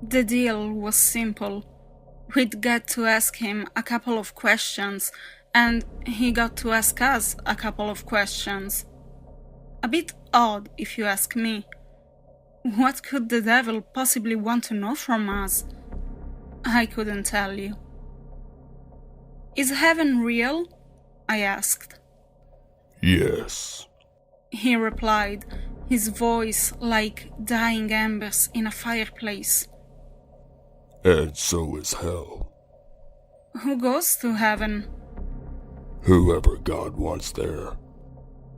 The deal was simple. We'd get to ask him a couple of questions, and he got to ask us a couple of questions. A bit odd, if you ask me. What could the devil possibly want to know from us? I couldn't tell you. Is heaven real? I asked. Yes, He replied, his voice like dying embers in a fireplace. and so is hell. Who goes to heaven? Whoever God wants there.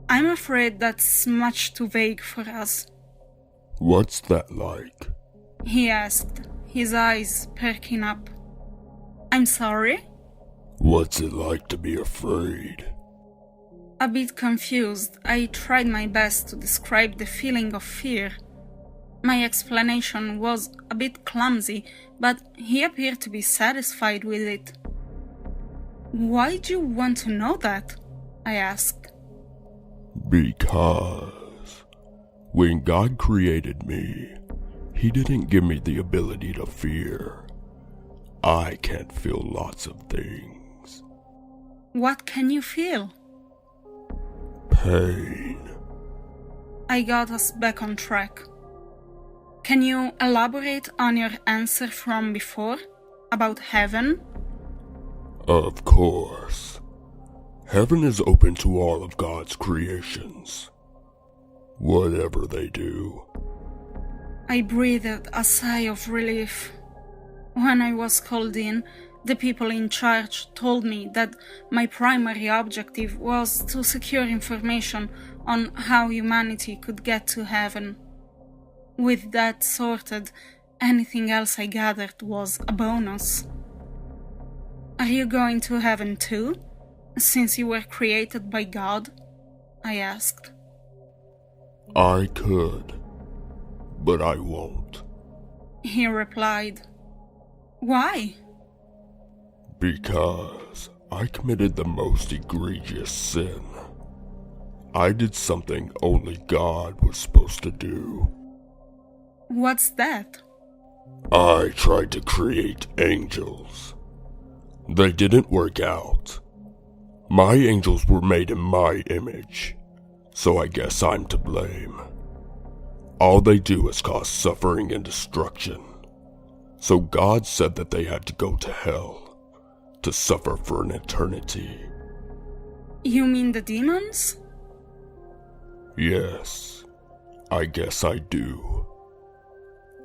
I'm afraid that's much too vague for us. What's that like? He asked, his eyes perking up. I'm sorry? What's it like to be afraid? A bit confused, I tried my best to describe the feeling of fear. My explanation was a bit clumsy, but he appeared to be satisfied with it. Why'd you want to know that? I asked. Because when God created me, He didn't give me the ability to fear. I can't feel lots of things. What can you feel? Pain. I got us back on track. Can you elaborate on your answer from before? About heaven? Of course. Heaven is open to all of God's creations. Whatever they do. I breathed a sigh of relief. When I was called in, the people in charge told me that my primary objective was to secure information on how humanity could get to heaven. With that sorted, anything else I gathered was a bonus. Are you going to heaven too, since you were created by God? I asked. I could, but I won't. He replied. Why? Because I committed the most egregious sin. I did something only God was supposed to do. What's that? I tried to create angels. They didn't work out. My angels were made in my image, so I guess I'm to blame. All they do is cause suffering and destruction. So God said that they had to go to hell, to suffer for an eternity. You mean the demons? Yes, I guess I do.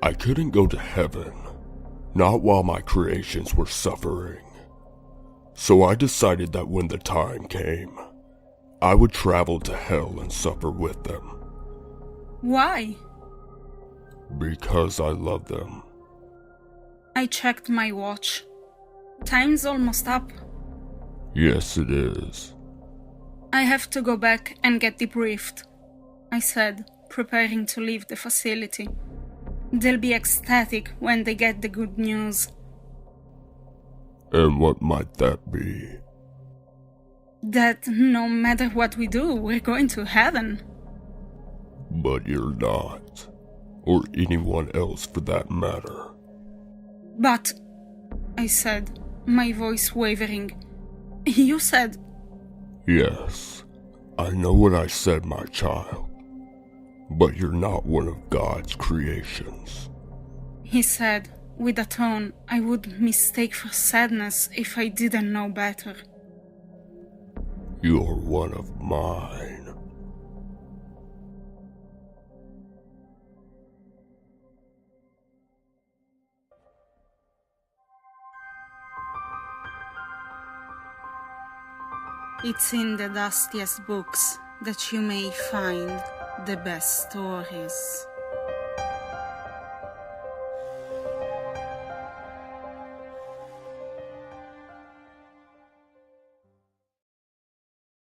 I couldn't go to heaven, not while my creations were suffering. So I decided that when the time came, I would travel to hell and suffer with them. Why? Because I love them. I checked my watch. Time's almost up. Yes, it is. I have to go back and get debriefed, I said, preparing to leave the facility. They'll be ecstatic when they get the good news. And what might that be? That no matter what we do, we're going to heaven. But you're not. Or anyone else for that matter. But, I said, my voice wavering, you said... Yes, I know what I said, my child. But you're not one of God's creations. He said, with a tone I would mistake for sadness if I didn't know better. You're one of mine. It's in the dustiest books that you may find the best stories.